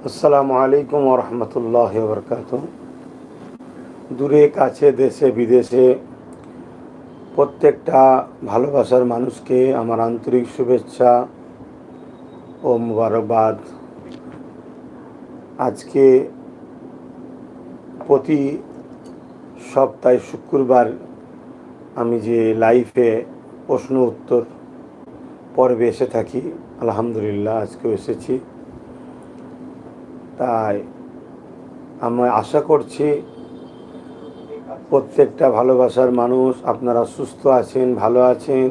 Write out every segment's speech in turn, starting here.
আসসালামু আলাইকুম ওয়া রাহমাতুল্লাহি ওয়া বারাকাতুহু। দূরে কাছে দেশে বিদেশে প্রত্যেকটা ভালোবাসার মানুষকে আমার আন্তরিক শুভেচ্ছা ও মুবারকবাদ। আজকে প্রতি সপ্তাহে শুক্রবার আমি যে লাইভে প্রশ্ন উত্তর পর্বে এসে থাকি, আলহামদুলিল্লাহ আজকেও এসেছি। তাই আমি আশা করছি প্রত্যেকটা ভালোবাসার মানুষ আপনারা সুস্থ আছেন, ভালো আছেন।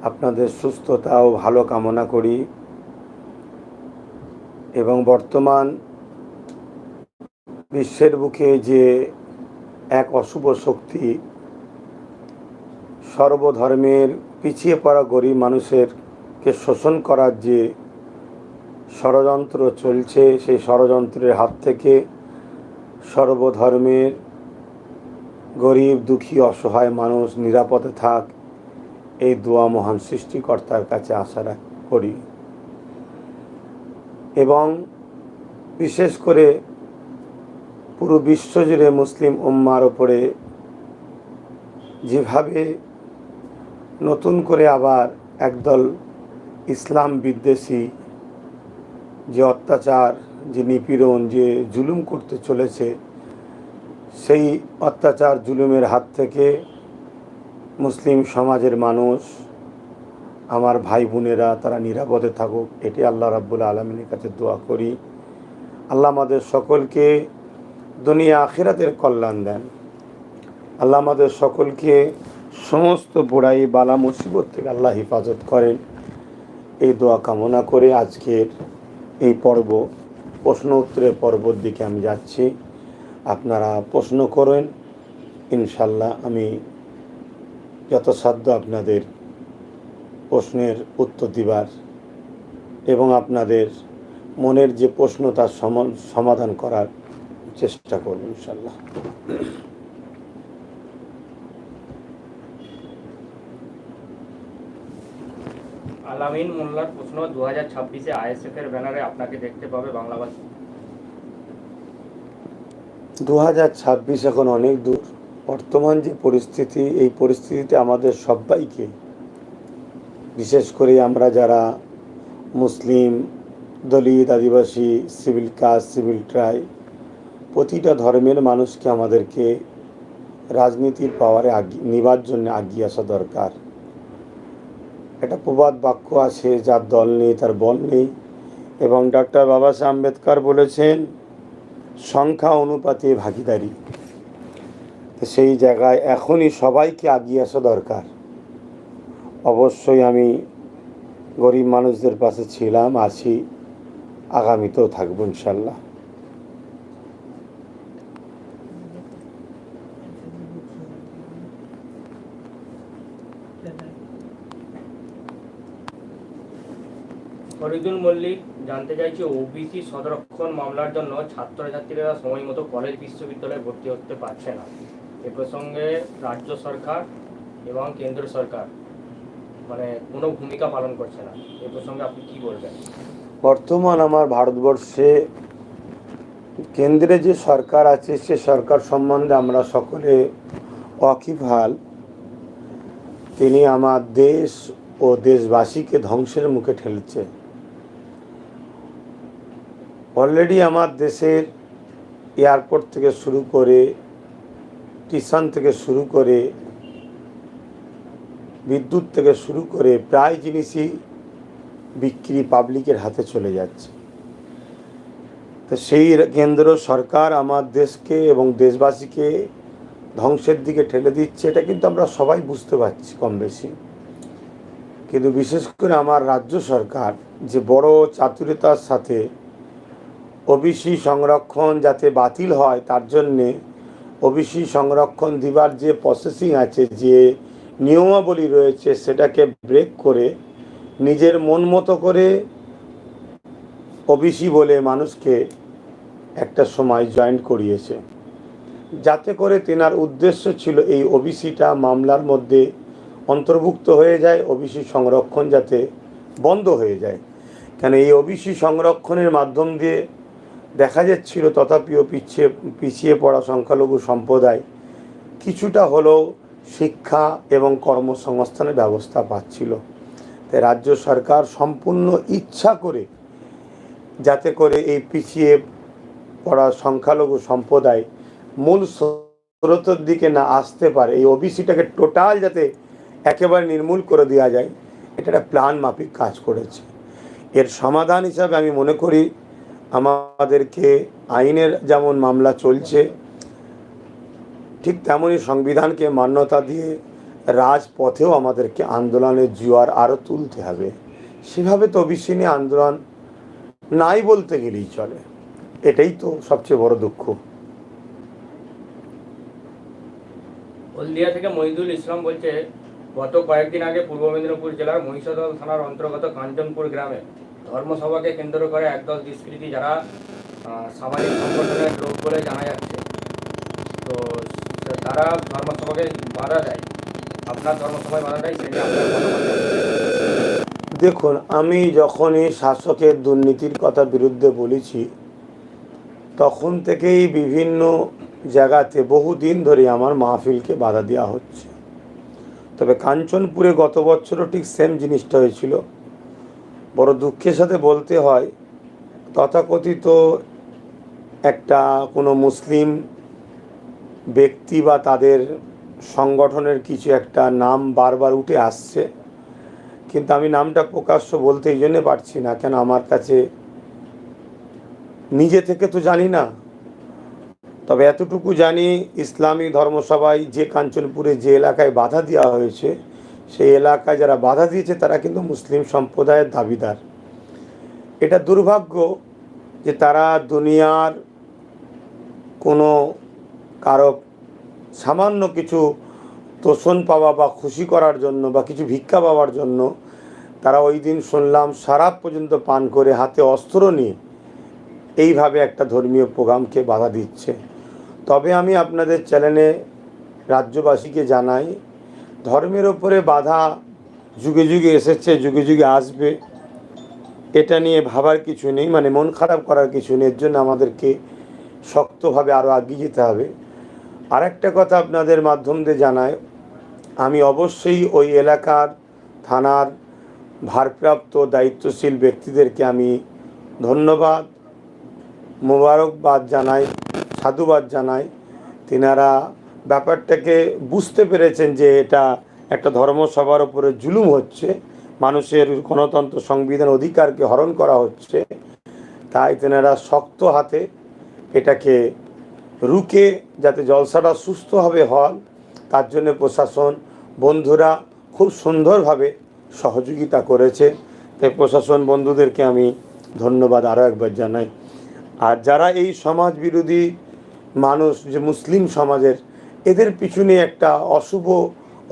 আপনাদের সুস্থতা ও ভালো কামনা করি। এবং বর্তমান বিশ্বের বুকে যে এক অশুভ শক্তি সর্বধর্মের পিছিয়ে পড়া গরিব মানুষেরকে শোষণ করার যে ষড়যন্ত্র চলছে, সেই ষড়যন্ত্রের হাত থেকে সর্বধর্মের গরিব দুঃখী অসহায় মানুষ নিরাপদে থাক, এই দোয়া মহান সৃষ্টিকর্তার কাছে আশা করি। এবং বিশেষ করে পুরো বিশ্বজুড়ে মুসলিম উম্মার ওপরে যেভাবে নতুন করে আবার একদল ইসলাম বিদ্বেষী যে অত্যাচার, যে নিপীড়ন, যে জুলুম করতে চলেছে, সেই অত্যাচার জুলুমের হাত থেকে মুসলিম সমাজের মানুষ, আমার ভাই বোনেরা, তারা নিরাপদে থাকুক, এটি আল্লাহ রাব্বুল আলামিনের কাছে দোয়া করি। আল্লাহ আমাদের সকলকে দুনিয়া আখিরাতের কল্যাণ দেন। আল্লাহ আমাদের সকলকে সমস্ত বুড়াই বালা মুসিবত থেকে আল্লাহ হেফাজত করেন, এই দোয়া কামনা করে আজকের এই পর্ব, প্রশ্ন উত্তরের পর্বর দিকে আমি যাচ্ছি। আপনারা প্রশ্ন করেন, ইনশাল্লাহ আমি যথাসাধ্য আপনাদের প্রশ্নের উত্তর দিবার এবং আপনাদের মনের যে প্রশ্ন তার সমাধান করার চেষ্টা করব ইনশাল্লাহ। আলামিন মোল্লার প্রশ্ন, 2026-এ আইএসএফ এর ব্যানারে আপনাকে দেখতে পাবে বাংলাবাসী। 2026 এখন অনেক দূর। বর্তমান যে পরিস্থিতি, এই পরিস্থিতিতে আমাদের সবাইকে, বিশেষ করে আমরা যারা মুসলিম, দলিত, আদিবাসী, সিভিল কাস্ট, সিভিল ট্রাই, প্রতিটা ধর্মের মানুষকে আমাদেরকে রাজনীতির পাওয়ারে নেবার জন্য এগিয়ে আসা দরকার। একটা প্রবাদ বাক্য আছে, যার দল নেই তার বল নেই। এবং ডক্টর বাবা সাহেব আম্বেদকর বলেছেন, সংখ্যা অনুপাতে ভাগিদারি। তো সেই জায়গায় এখনই সবাইকে এগিয়ে আসা দরকার। অবশ্যই আমি গরিব মানুষদের পাশে ছিলাম, আছি, আগামীতেও থাকবো ইনশাল্লাহ। ফরিদুল মল্লিক জানতে চাইছে, ওবিসি সংরক্ষণ মামলার জন্য ছাত্রছাত্রীরা সময় মতো কলেজ বিশ্ববিদ্যালয়ে ভর্তি হতে পারছে না। এ প্রসঙ্গে রাজ্য সরকার এবং কেন্দ্র সরকার কোনো ভূমিকা পালন করছে না। এ প্রসঙ্গে আপনি কি বলবেন? বর্তমান আমার ভারতবর্ষে কেন্দ্রে যে সরকার আছে, সে সরকার সম্বন্ধে আমরা সকলে ওয়াকিবহাল। তিনি আমার দেশ ও দেশবাসীকে ধ্বংসের মুখে ঠেলছে। অলরেডি আমার দেশের এয়ারপোর্ট থেকে শুরু করে, স্টেশন থেকে শুরু করে, বিদ্যুৎ থেকে শুরু করে প্রায় জিনিসই বিক্রি পাবলিকের হাতে চলে যাচ্ছে। তো সেই কেন্দ্র সরকার আমার দেশকে এবং দেশবাসীকে ধ্বংসের দিকে ঠেলে দিচ্ছে, এটা কিন্তু আমরা সবাই বুঝতে পারছি কম বেশি। কিন্তু বিশেষ করে আমার রাজ্য সরকার যে বড় চাতুরিতার সাথে ওবিসি সংরক্ষণ যাতে বাতিল হয়, তার জন্যে ওবিসি সংরক্ষণ দিবার যে প্রসেসিং আছে, যে নিয়মাবলী রয়েছে, সেটাকে ব্রেক করে নিজের মন মতো করে ওবিসি বলে মানুষকে একটা সময় জয়েন করিয়েছে, যাতে করে তেনার উদ্দেশ্য ছিল এই ওবিসিটা মামলার মধ্যে অন্তর্ভুক্ত হয়ে যায়, ওবিসি সংরক্ষণ যাতে বন্ধ হয়ে যায়। কেন এই ওবিসি সংরক্ষণের মাধ্যম দিয়ে দেখা যাচ্ছিল তথাপিও পিছিয়ে পিছিয়ে পড়া সংখ্যালঘু সম্প্রদায় কিছুটা হলেও শিক্ষা এবং কর্মসংস্থানের ব্যবস্থা পাচ্ছিল। তাই রাজ্য সরকার সম্পূর্ণ ইচ্ছা করে, যাতে করে এই পিছিয়ে পড়া সংখ্যালঘু সম্প্রদায় মূল স্রোতের দিকে না আসতে পারে, এই ওবিসিটাকে টোটাল যাতে একেবারে নির্মূল করে দেওয়া যায়, এটা একটা প্ল্যান মাফিক কাজ করেছে। এর সমাধান হিসাবে আমি মনে করি আমাদেরকে আইনের যেমন মামলা চলছে, ঠিক তেমনই সংবিধানকে মান্যতা দিয়ে রাজপথেও আমাদেরকে আন্দোলনের জোয়ার আরও তুলতে হবে। সেভাবে তো ওবিসি নিয়ে আন্দোলন নাই বলতে গেলেই চলে। এটাই তো সবচেয়ে বড় দুঃখ। হলদিয়া থেকে মহিদুল ইসলাম বলছে, গত কয়েকদিন আগে পূর্ব মেদিনীপুর জেলার মহিষাদল থানার অন্তর্গত কাঞ্চনপুর গ্রামে ধর্মসভাকে কেন্দ্র করে একদল দুষ্কৃতী, যারা সামাজিক সংগঠনের লোক বলে জানা যাচ্ছে, তো তারা ধর্মসভাকে বাধা দেয়, আপনার ধর্মসভায় বাধা দেয়, সেটা আপনার মতামত জানান। দেখুন, আমি যখনই শাসকের দুর্নীতির কথা বিরুদ্ধে বলেছি, তখন থেকেই বিভিন্ন জায়গাতে বহুদিন ধরে আমার মাহফিলকে বাধা দেওয়া হচ্ছে। তবে কাঞ্চনপুরে গত বছরও ঠিক সেম জিনিসটা হয়েছিল। বড় দুঃখের সাথে বলতে হয়, তথাকথিত একটা কোনো মুসলিম ব্যক্তি বা তাদের সংগঠনের কিছু একটা নাম বারবার উঠে আসছে, কিন্তু আমি নামটা প্রকাশ্য বলতে এই জন্যে পারছি না, কেন আমার কাছে নিজে থেকে তো জানি না। তবে এতটুকু জানি, ইসলামী ধর্মসভায় যে কাঞ্চনপুরে যে এলাকায় বাধা দেওয়া হয়েছে, সেই এলাকায় যারা বাধা দিয়েছে তারা কিন্তু মুসলিম সম্প্রদায়ের দাবিদার। এটা দুর্ভাগ্য যে তারা দুনিয়ার কোনো কারো সামান্য কিছু তোষণ পাওয়া বা খুশি করার জন্য বা কিছু ভিক্ষা পাওয়ার জন্য তারা ওই দিন শুনলাম শরাব পর্যন্ত পান করে হাতে অস্ত্র নিয়ে এইভাবে একটা ধর্মীয় প্রোগ্রামকে বাধা দিচ্ছে। তবে আমি আপনাদের চ্যানেলে রাজ্যবাসীকে জানাই, ধর্মের ওপরে বাধা যুগে যুগে এসেছে, যুগে যুগে আসবে, এটা নিয়ে ভাবার কিছু নেই, মানে মন খারাপ করার কিছু নেই। এর জন্য আমাদেরকে শক্তভাবে আরও এগিয়ে যেতে হবে। আর একটা কথা আপনাদের মাধ্যম দিয়ে জানাই, আমি অবশ্যই ওই এলাকার থানার ভারপ্রাপ্ত দায়িত্বশীল ব্যক্তিদেরকে আমি ধন্যবাদ, মোবারকবাদ জানাই, সাধুবাদ জানাই। তিনারা ব্যাপারটাকে বুঝতে পেরেছেন যে এটা একটা ধর্মসভার উপরে জুলুম হচ্ছে, মানুষের গণতন্ত্র সংবিধান অধিকারকে হরণ করা হচ্ছে। তাই তেনারা শক্ত হাতে এটাকে রুখে যাতে জলসাটা সুস্থভাবে হয়, তার জন্য প্রশাসন বন্ধুরা খুব সুন্দরভাবে সহযোগিতা করেছে। তাই প্রশাসন বন্ধুদেরকে আমি ধন্যবাদ আরও একবার জানাই। আর যারা এই সমাজ বিরোধী মানুষ, যে মুসলিম সমাজের, এদের পিছনে একটা অশুভ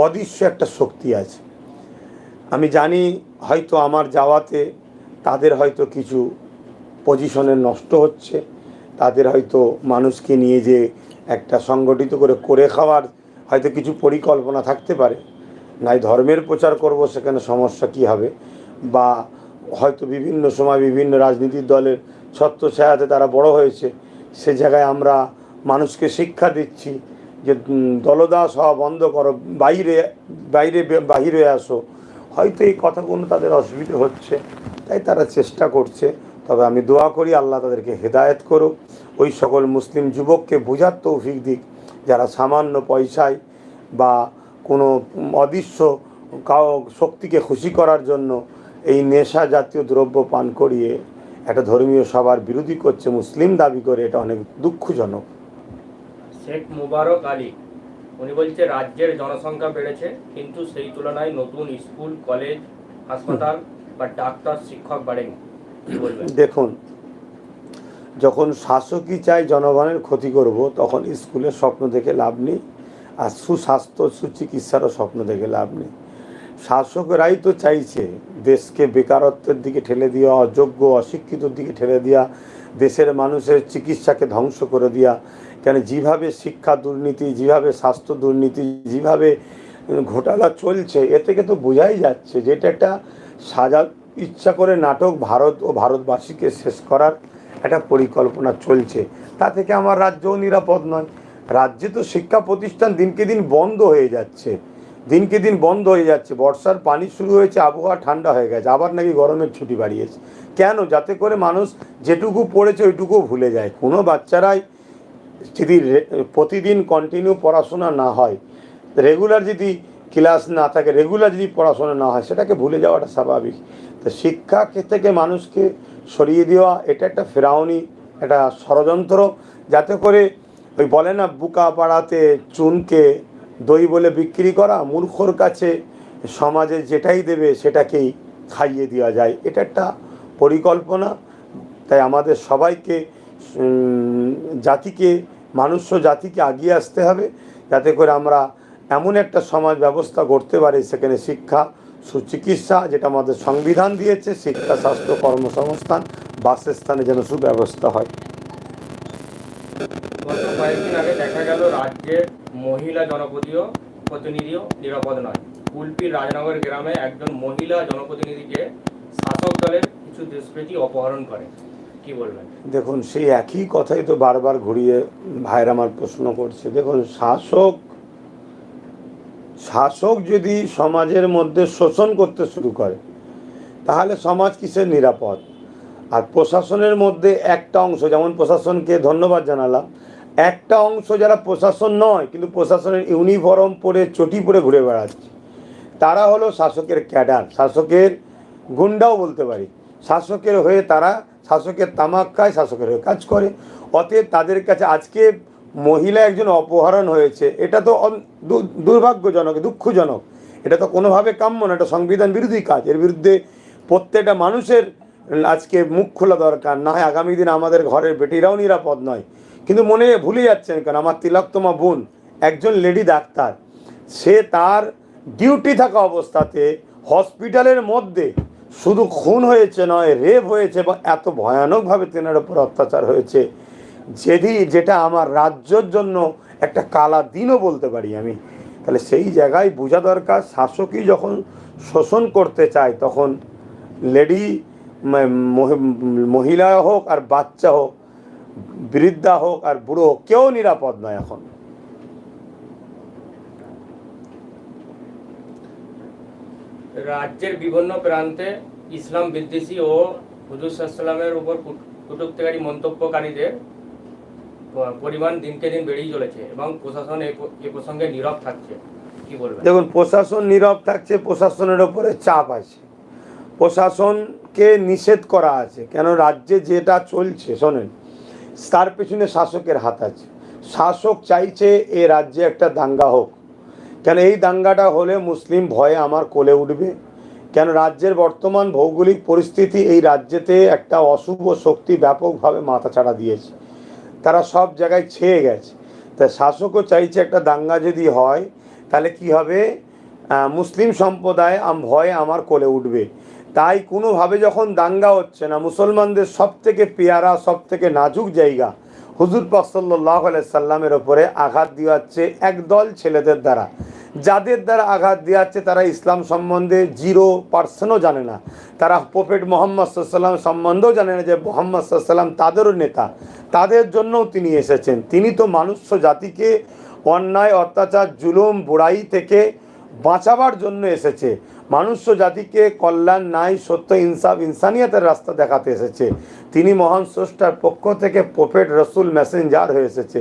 অদৃশ্য একটা শক্তি আছে। আমি জানি হয়তো আমার যাওয়াতে তাদের হয়তো কিছু পজিশনে নষ্ট হচ্ছে, তাদের হয়তো মানুষকে নিয়ে যে একটা সংগঠিত করে খাওয়ার হয়তো কিছু পরিকল্পনা থাকতে পারে। নাই ধর্মের প্রচার করব, সেখানে সমস্যা কী হবে, বা হয়তো বিভিন্ন সময় বিভিন্ন রাজনীতির দলের ছত্রছায়াতে তারা বড় হয়েছে, সে জায়গায় আমরা মানুষকে শিক্ষা দিচ্ছি যে দলদাস হওয়া বন্ধ করো, বাইরে আসো। হয়তো এই কথাগুলো তাদের অসুবিধে হচ্ছে, তাই তারা চেষ্টা করছে। তবে আমি দোয়া করি আল্লাহ তাদেরকে হেদায়েত করুক, ওই সকল মুসলিম যুবককে বোঝার তৌফিক দিক, যারা সামান্য পয়সায় বা কোনো অদৃশ্য শক্তিকে খুশি করার জন্য এই নেশা জাতীয় দ্রব্য পান করিয়ে একটা ধর্মীয় সভার বিরোধী করছে, মুসলিম দাবি করে, এটা অনেক দুঃখজনক। শেখ মুবারক আলী উনি বলছে, রাজ্যের জনসংখ্যা বেড়েছে, কিন্তু সেই তুলনায় নতুন স্কুল, কলেজ, হাসপাতাল বা ডাক্তার, শিক্ষক বাড়েনি। দেখুন, যখন শাসকই চাই জনগণের ক্ষতি করব, তখন স্কুলের স্বপ্ন দেখে লাভ নেই, আর সুস্বাস্থ্য সুচিকিৎসারও স্বপ্ন দেখে লাভ নেই। শাসকরাই তো চাইছে দেশকে বেকারত্বের দিকে ঠেলে দেওয়া, অযোগ্য অশিক্ষিতর দিকে ঠেলে দেওয়া, দেশের মানুষের চিকিৎসাকে ধ্বংস করে দেওয়া। কেন, যেভাবে শিক্ষা দুর্নীতি, যেভাবে স্বাস্থ্য দুর্নীতি, যেভাবে ঘোটালা চলছে, এ থেকে তো বোঝাই যাচ্ছে যে এটা একটা সাজা ইচ্ছা করে নাটক, ভারত ও ভারতবাসীকে শেষ করার একটা পরিকল্পনা চলছে। তা থেকে আমার রাজ্যও নিরাপদ নয়। রাজ্যে তো শিক্ষা প্রতিষ্ঠান দিনকে দিন বন্ধ হয়ে যাচ্ছে, দিনকে দিন বন্ধ হয়ে যাচ্ছে। বর্ষার পানি শুরু হয়েছে, আবহাওয়া ঠান্ডা হয়ে গেছে, আবার নাকি গরমের ছুটি বাড়িয়েছে। কেন? যাতে করে মানুষ যেটুকু পড়েছে ওইটুকুও ভুলে যায়। কোনো বাচ্চারাই যদি প্রতিদিন কন্টিনিউ পড়াশোনা না হয়, রেগুলার যদি ক্লাস না থাকে, রেগুলার যদি পড়াশোনা না হয়, সেটাকে ভুলে যাওয়াটা স্বাভাবিক। তো শিক্ষা থেকে মানুষকে সরিয়ে দেওয়া এটা একটা ফেরাউনি একটা ষড়যন্ত্র, যাতে করে ওই বলে না, বুকা পাড়াতে চুনকে দই বলে বিক্রি করা, মূর্খর কাছে সমাজে যেটাই দেবে সেটাকেই খাইয়ে দেওয়া যায়। এটা একটা পরিকল্পনা। তাই আমাদের সবাইকে জাতিকে, জাতিকে এগিয়ে আসতে হবে, যাতে করে আমরা এমন একটা সমাজ ব্যবস্থা করতে পারি সেখানে শিক্ষা, সুচিকিৎসা, যেটা আমাদের সংবিধান দিয়েছে, শিক্ষা, স্বাস্থ্য, কর্মসংস্থান, বাসস্থানে যেন সুব্যবস্থা হয়। গত কয়েকদিন আগে দেখা গেল রাজ্যের মহিলা প্রতিনিধিও নিরাপদ নয়। কুলপির রাজনগর গ্রামে একজন মহিলা জনপ্রতিনিধিকে শাসক দলের কিছু দুষ্কৃতী অপহরণ করে, কি বলবেন? দেখুন, সেই একই কথাই তো বারবার ঘুরিয়ে ভাইয়ের আমার প্রশ্ন করছে। দেখুন, শাসক যদি সমাজের মধ্যে শোষণ করতে শুরু করে, তাহলে সমাজ কিসের নিরাপদ? আর প্রশাসনের মধ্যে একটা অংশ, যেমন প্রশাসনকে ধন্যবাদ জানালাম, একটা অংশ যারা প্রশাসন নয় কিন্তু প্রশাসনের ইউনিফর্ম পরে চটি পরে ঘুরে বেড়াচ্ছে, তারা হলো শাসকের ক্যাডার, শাসকের গুন্ডাও বলতে পারি। শাসকের হয়ে তারা শাসকের তামাক খায়, শাসকের হয়ে কাজ করে। অতএব তাদের কাছে আজকে মহিলা একজন অপহরণ হয়েছে, এটা তো দুর্ভাগ্যজনক, দুঃখজনক। এটা তো কোনোভাবে কাম্য না, এটা সংবিধান বিরোধী কাজ। এর বিরুদ্ধে প্রত্যেকটা মানুষের আজকে মুখ খোলা দরকার, না হয় আগামী দিন আমাদের ঘরের বেটিরাও নিরাপদ নয়। কিন্তু মনে ভুলে যাচ্ছেন কেন, আমার তিলকতমা বোন একজন লেডি ডাক্তার, সে তার ডিউটি থাকা অবস্থাতে হসপিটালের মধ্যে শুধু খুন হয়েছে নয়, রেপ হয়েছে, বা এত ভয়ানকভাবে তেনার ওপর অত্যাচার হয়েছে, যেটা আমার রাজ্যের জন্য একটা কালা দিনও বলতে পারি আমি। তাহলে সেই জায়গায় বোঝা দরকার, শাসকই যখন শোষণ করতে চায়, তখন লেডি, মহিলা হোক আর বাচ্চা হোক, বৃদ্ধা হোক আর বুড়ো হোক, কেউ নিরাপদ নয় এখন। রাজ্যের বিভিন্ন প্রান্তে ইসলাম বিদ্বেষী ও হুজুর সাল্লামের উপর কটূক্তিকারী মন্তব্যকারীদের পরিমাণ দিনকে দিন বেড়েই চলেছে এবং প্রশাসন এ প্রসঙ্গে নীরব থাকছে, কি বলবেন? দেখুন, প্রশাসন নীরব থাকছে, প্রশাসনের ওপরে চাপ আছে, প্রশাসনকে নিষেধ করা আছে। কেন? রাজ্যে যেটা চলছে শোনেন, তার পেছনে শাসকের হাত আছে। শাসক চাইছে এ রাজ্যে একটা দাঙ্গা হোক। কেন? এই দাঙ্গাটা হলে মুসলিম ভয়ে আমার কোলে উঠবে। কেন? রাজ্যের বর্তমান ভৌগোলিক পরিস্থিতি এই রাজ্যেতে একটা অশুভ শক্তি ব্যাপকভাবে মাথাচাড়া দিয়েছে, তারা সব জায়গায় ছেয়ে গেছে। তাই শাসকও চাইছে একটা দাঙ্গা যদি হয় তাহলে কি হবে, মুসলিম সম্প্রদায় ভয়ে আমার কোলে উঠবে। তাই কোনোভাবে যখন দাঙ্গা হচ্ছে না, মুসলমানদের সব থেকে পেয়ারা, সব থেকে নাজুক জায়গা হুজুর পাক সাল্লাল্লাহু আলাইহি সাল্লামের ওপরে আঘাত দেওয়াচ্ছে একদল ছেলেদের দ্বারা, যাদের দ্বারা আঘাত দেওয়াচ্ছে তারা ইসলাম সম্বন্ধে 0% জানে না। তারা প্রফেট মুহাম্মদ সাল্লাল্লাহু আলাইহি ওয়াসাল্লাম সম্বন্ধেও জানে না যে মুহাম্মদ সাল্লাল্লাহু আলাইহি ওয়াসাল্লাম তাদেরও নেতা। তাদের জন্যও তিনি এসেছেন। তিনি তো মানুষ্য জাতিকে অন্যায়, অত্যাচার, জুলুম, বুড়াই থেকে বাঁচাবার জন্য এসেছে। মানুষ্য জাতিকে কল্যাণ, ন্যায়, সত্য, ইনসাফ, ইনসানিয়তের রাস্তা দেখাতে এসেছে। তিনি মহান স্রষ্টার পক্ষ থেকে প্রফেট, রসুল, মেসেঞ্জার হয়ে এসেছে।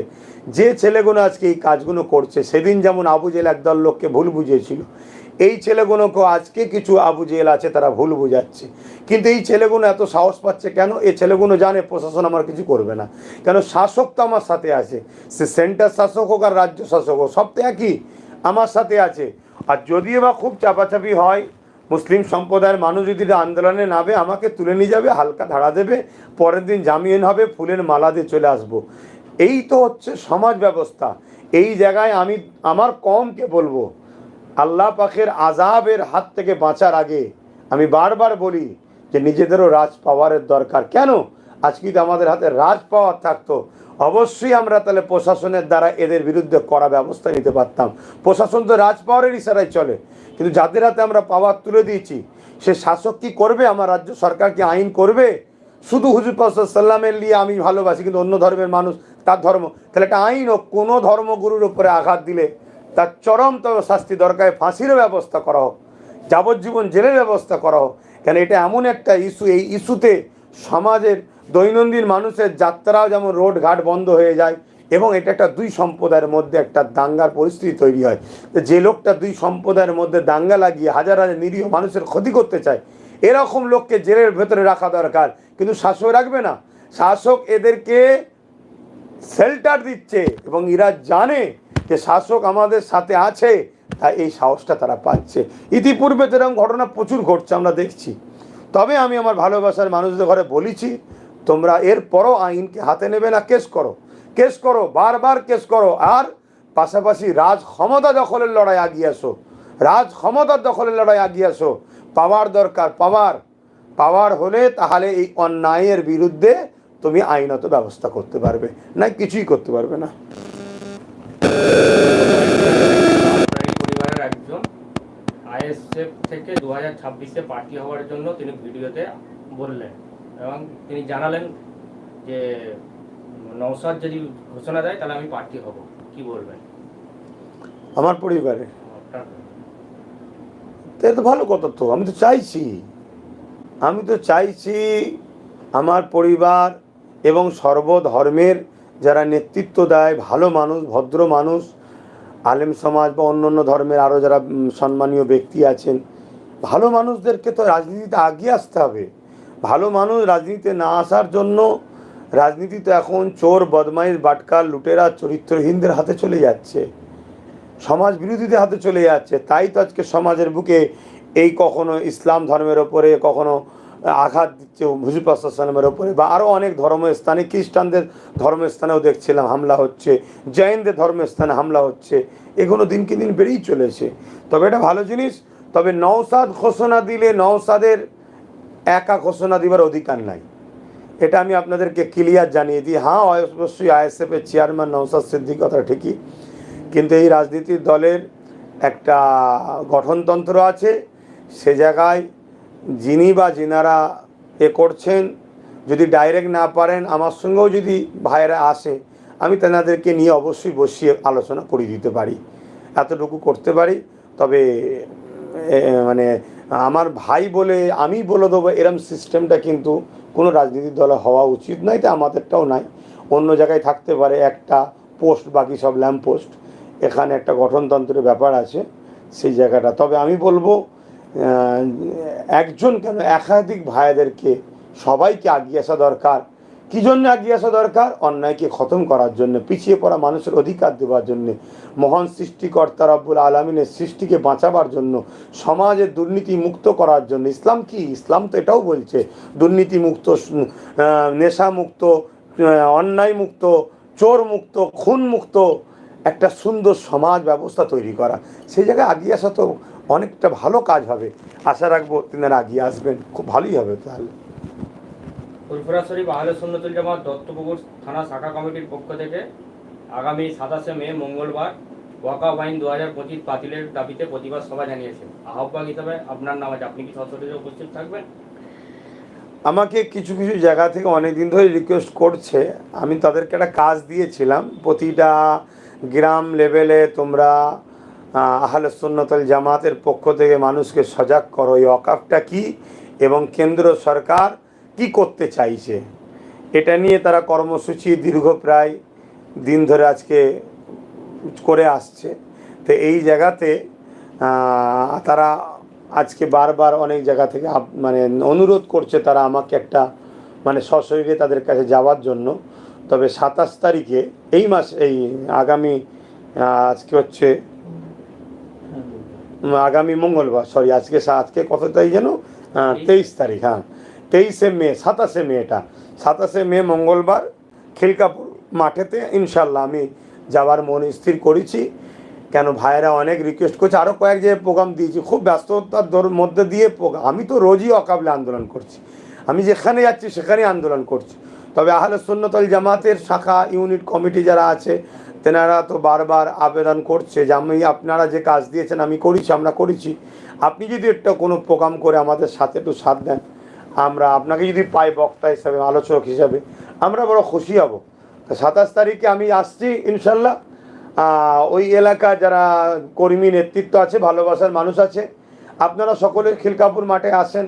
যে ছেলেগুলো আজকে এই কাজগুলো করছে, সেদিন যেমন আবু জেহেল একদল লোককে ভুল বুঝিয়েছিল, এই ছেলেগুলোকেও আজকে কিছু আবু জেহেল আছে তারা ভুল বুঝাচ্ছে। কিন্তু এই ছেলেগুলো এত সাহস পাচ্ছে কেন? এই ছেলেগুলো জানে প্রশাসন আমার কিছু করবে না। কেন? শাসক তো আমার সাথে আছে, সে সেন্টার শাসক হোক আর রাজ্য শাসক হোক, সব তো একই, আমার সাথে আছে। আর যদিও বা খুব চাপাচাপি হয়, মুসলিম সম্প্রদায়ের মানুষ যদি আন্দোলনে নামে, আমাকে তুলে নিয়ে যাবে, হালকা ধারা দেবে, পরের দিন জামিন হবে, ফুলের মালা দিয়ে চলে আসবো। এই তো হচ্ছে সমাজ ব্যবস্থা। এই জায়গায় আমি আমার কমকে বলবো, আল্লাহ পাকের আযাবের হাত থেকে বাঁচার আগে আমি বারবার বলি যে নিজেদেরও রাজ পাওয়ারের দরকার। কেন? আজকে যদি আমাদের হাতে রাজ পাওয়ার থাকতো, অবশ্যই আমরা তাহলে প্রশাসনের দ্বারা এদের বিরুদ্ধে কড়া ব্যবস্থা নিতে পারতাম। প্রশাসন তো রাজ পাওয়ারের ইশারায় চলে, কিন্তু যাদের হাতে আমরা পাওয়ার তুলে দিয়েছি, সে শাসক কি করবে? আমার রাজ্য সরকার কি আইন করবে? শুধু হুজুর পাক সাল্লামের নিয়ে আমি ভালোবাসি কিন্তু অন্য ধর্মের মানুষ তার ধর্ম, তাহলে একটা আইন হোক, কোনো ধর্মগুরুর উপরে আঘাত দিলে তার চরমতর শাস্তি দরকার, ফাঁসিরও ব্যবস্থা করা হোক, যাবজ্জীবন জেলের ব্যবস্থা করা হোক। কেন এটা এমন একটা ইস্যু, এই ইস্যুতে সমাজের দৈনন্দিন মানুষের যাত্রাও যেমন রোড ঘাট বন্ধ হয়ে যায়, এবং এটা একটা দুই সম্প্রদায়ের মধ্যে একটা দাঙ্গার পরিস্থিতি তৈরি হয়। তো যে লোকটা দুই সম্প্রদায়ের মধ্যে দাঙ্গা লাগিয়ে হাজার হাজার নিরীহ মানুষের ক্ষতি করতে চায়, এরকম লোককে জেলের ভেতরে রাখা দরকার। কিন্তু শাসক রাখবে না, শাসক এদেরকে শেল্টার দিচ্ছে এবং এরা জানে যে শাসক আমাদের সাথে আছে, তাই এই সাহসটা তারা পাচ্ছে। ইতিপূর্বে যেরকম ঘটনা প্রচুর ঘটছে আমরা দেখছি। তবে আমি আমার ভালোবাসার মানুষদের ঘরে বলেছি, তোমরা এরপরও আইনকে হাতে নেবে না, কেস করো, কেস করো, বারবার কেস করো। আর পাশাপাশি রাজ ক্ষমতা দখলের লড়াই আগিয়ে আসো, রাজ ক্ষমতার দখলের লড়াই আগিয়ে আসো। পাওয়ার দরকার, পাওয়ার হলে তাহলে এই অন্যায়ের বিরুদ্ধে তুমি আইনত ব্যবস্থা করতে পারবে, না কিছুই করতে পারবে না। পরিবারের একজন আইএসএফ থেকে 2026-এ প্রার্থী হওয়ার জন্য তিনি ভিডিওতে বললেন এবং তিনি জানালেন যে নওশাদ যদি ঘোষণা দেয় তাহলে আমি প্রার্থী হব, কি বলবেন? আমার পরিবারে এটা তো ভালো কথা, তো আমি তো চাইছি আমার পরিবার এবং সর্বধর্মের যারা নেতৃত্ব দেয়, ভালো মানুষ, ভদ্র মানুষ, আলেম সমাজ বা অন্য অন্য ধর্মের আরও যারা সম্মানীয় ব্যক্তি আছেন, ভালো মানুষদেরকে তো রাজনীতিতে আগিয়ে আসতে হবে। ভালো মানুষ রাজনীতিতে না আসার জন্য রাজনীতি তো এখন চোর, বদমাইশ, বাটকার, লুটেরা, চরিত্রহীনদের হাতে চলে যাচ্ছে, সমাজ বিরোধীদের হাতে চলে যাচ্ছে। তাই তো আজকে সমাজের বুকে এই কখনো ইসলাম ধর্মের ওপরে, কখনো আঘাত দিচ্ছে হুজুর পাক সাল্লাল্লাহু আলাইহি ওয়াসাল্লামের ওপরে, বা আরও অনেক ধর্মস্থানে, খ্রিস্টানদের ধর্মস্থানেও দেখছিলাম হামলা হচ্ছে, জৈনদের ধর্মস্থানে হামলা হচ্ছে। এগুলো দিনকে দিন বেড়েই চলেছে। তবে এটা ভালো জিনিস। তবে নওশাদ ঘোষণা দিলে নওশাদের একা ঘোষণা দিবার অধিকার নাই, এটা আমি আপনাদেরকে ক্লিয়ার জানিয়ে দিই। হ্যাঁ, অবশ্যই আইএসএফের চেয়ারম্যান নওশাদ সিদ্দিকী, কথা ঠিকই, কিন্তু এই রাজনীতির দলের একটা গঠনতন্ত্র আছে, সে জায়গায় যিনি বা যিনারা করছেন যদি ডাইরেক্ট না পারেন, আমার সঙ্গেও যদি ভাইয়েরা আসে, আমি তেনাদেরকে নিয়ে অবশ্যই বসিয়ে আলোচনা করে দিতে পারি, এতটুকু করতে পারি। তবে মানে আমার ভাই বলে আমি বলে দেবো এরম সিস্টেমটা কিন্তু কোনো রাজনীতির দলে হওয়া উচিত নয়, এটা আমাদেরটাও নাই। অন্য জায়গায় থাকতে পারে একটা পোস্ট, বাকি সব ল্যাম্প পোস্ট, এখানে একটা গঠনতন্ত্রের ব্যাপার আছে সেই জায়গাটা। তবে আমি বলবো একজন কেন, একাধিক ভাইদেরকে সবাইকে আগিয়ে আসা দরকার। কী জন্য আগিয়ে আসা দরকার? অন্যায়কে খতম করার জন্য, পিছিয়ে পড়া মানুষের অধিকার দেওয়ার জন্যে, মহান সৃষ্টিকর্তা রব্বুল আলামিনের সৃষ্টিকে বাঁচাবার জন্য, সমাজের দুর্নীতি মুক্ত করার জন্য। ইসলাম কি? ইসলাম তো এটাও বলছে দুর্নীতি মুক্ত, নেশা মুক্ত, অন্যায় মুক্ত, চোর মুক্ত, খুন মুক্ত একটা সুন্দর সমাজ ব্যবস্থা তৈরি করা। সেই জায়গায় আগিয়ে আসা তো অনেকটা ভালো কাজ হবে। আশা রাখবো তিনারা আগিয়ে আসবেন, খুব ভালোই হবে। তাহলে ফুরফুরা শরীফ আহলে সুন্নাতুল জামাত দত্তপুকুর থানা শাখা কমিটির পক্ষ থেকে আগামী 27শে মে মঙ্গলবার ওয়াকফ আইন 2025 বাতিলের দাবিতে প্রতিবাদ সভা জানিয়েছেন। আহ্বায়ক হিসাবে আপনার নাম আছে, আপনি কি সশরীরে উপস্থিত থাকবেন? আমাকে কিছু কিছু জায়গা থেকে অনেক দিন ধরে রিকোয়েস্ট করছে, আমি তাদেরকে একটা কাজ দিয়েছিলাম, প্রতিটা গ্রাম লেভেলে তোমরা আহলে সুন্নাতুল জামাতের পক্ষ থেকে মানুষকে সজাগ করো এই ওয়াকফটা কি এবং কেন্দ্র সরকার কি করতে চাইছে। এটা নিয়ে তারা কর্মসূচি দীর্ঘ প্রায় দিন ধরে আজকে করে আসছে। তো এই জায়গাতে তারা আজকে বারবার অনেক জায়গা থেকে মানে অনুরোধ করছে তারা আমাকে একটা মানে সশরীরে তাদের কাছে যাওয়ার জন্য। তবে 27 তারিখে এই মাস, এই আগামী আজকে হচ্ছে আগামী মঙ্গলবার, সরি আজকে কত তারিখ যেন, 23 তারিখ, হ্যাঁ 27শে মে, 27শে মে, এটা 27শে মে মঙ্গলবার খিলকাপুর মাঠেতে ইনশাল্লাহ আমি যাওয়ার মন স্থির করেছি। কেন ভাইয়েরা অনেক রিকোয়েস্ট করছে, আরও কয়েক জায়গায় প্রোগ্রাম দিয়েছি, খুব ব্যস্ততার মধ্যে দিয়ে প্রোগ্রাম। আমি তো রোজই অকাবলে আন্দোলন করছি, আমি যেখানে যাচ্ছি সেখানেই আন্দোলন করছি। তবে আহলে সুন্নাতুল জামাতের শাখা ইউনিট কমিটি যারা আছে তেনারা তো বারবার আবেদন করছে যে আমি আপনারা যে কাজ দিয়েছেন আমি করেছি, আমরা করেছি, আপনি যদি একটা কোনো প্রোগ্রাম করে আমাদের সাথে একটু সাথ দেন, আমরা আপনাকে যদি পাই বক্তা হিসাবে, আলোচক হিসাবে, আমরা বড় খুশি হব। তো 27 তারিখে আমি আসছি ইনশাল্লাহ। ওই এলাকা যারা কর্মী নেতৃত্ব আছে, ভালোবাসার মানুষ আছে, আপনারা সকলে খিলকাপুর মাঠে আসেন।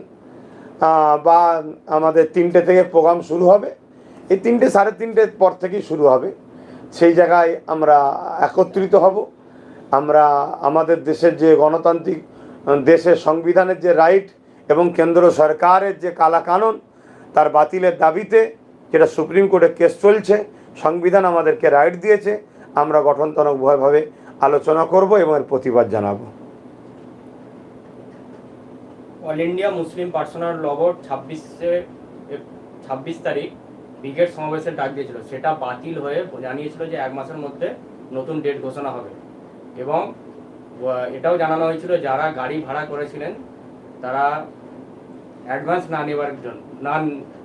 বা আমাদের 3টে থেকে প্রোগ্রাম শুরু হবে, এই 3টে সাড়ে 3টের পর থেকেই শুরু হবে। সেই জায়গায় আমরা একত্রিত হব। আমরা আমাদের দেশের যে গণতান্ত্রিক দেশের সংবিধানের যে রাইট এবং কেন্দ্র সরকারের যে কালা কানুন তার বাতিলের দাবিতে, যেটা সুপ্রিম কোর্টে কেস চলছে, সংবিধান আমাদেরকে রাইট দিয়েছে, আমরা গঠনতন্ত্রভাবে আলোচনা করব এবং এর প্রতিবাদ জানাবো। অল ইন্ডিয়া মুসলিম পার্সোনাল ল বোর্ড 26 তারিখ ব্রিগেড সমাবেশের ডাক দিয়েছিল, সেটা বাতিল হয়ে জানিয়েছিল যে 1 মাসের মধ্যে নতুন ডেট ঘোষণা হবে। এবং এটাও জানানো হয়েছিল যারা গাড়ি ভাড়া করেছিলেন তারা অ্যাডভান্স না নেবার জন্য না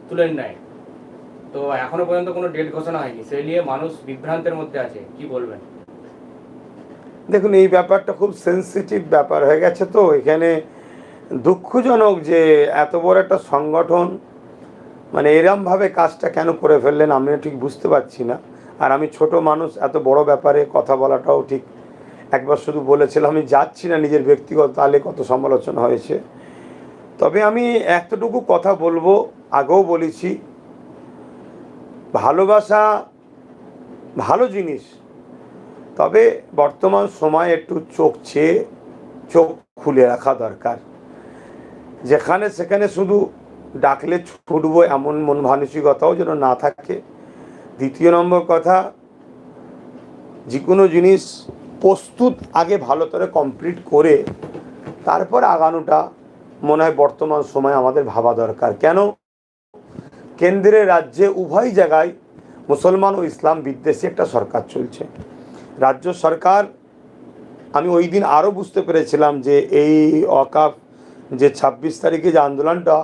তুলে নেয়। তো এখনো পর্যন্ত কোনো ডেট ঘোষণা হয়নি, সেই নিয়ে মানুষ বিভ্রান্তের মধ্যে আছে, কি বলবেন? দেখুন, এই ব্যাপারটা খুব সেন্সিটিভ ব্যাপার হয়ে গেছে। তো এখানে দুঃখজনক যে এত বড় একটা সংগঠন মানে এরমভাবে কাজটা কেন করে ফেললেন আমি ঠিক বুঝতে পারছি না। আর আমি ছোট মানুষ, এত বড় ব্যাপারে কথা বলাটাও ঠিক, একবার শুধু বলেছিলাম আমি যাচ্ছি না, নিজের ব্যক্তিগত তাহলে কত সমালোচনা হয়েছে। তবে আমি এতটুকু কথা বলবো, আগেও বলেছি, ভালোবাসা ভালো জিনিস, তবে বর্তমান সময়ে একটু চোখ খুলে রাখা দরকার। যেখানে সেখানে শুধু ডাকলে ছুটবো এমন মন মানসিকতাও যেন না থাকে। দ্বিতীয় নম্বর কথা, যে কোনো জিনিস প্রস্তুত আগে ভালো করে কমপ্লিট করে তারপর আগানোটা মনে হয় বর্তমান সময় আমাদের ভাবা দরকার। কেন? কেন্দ্রে রাজ্যে উভয় জায়গায় মুসলমান ও ইসলাম বিদ্বেষী একটা সরকার চলছে। রাজ্য সরকার, আমি ওই দিন আরও বুঝতে পেরেছিলাম যে এই ওয়াকফ যে 26 তারিখে যে আন্দোলনটা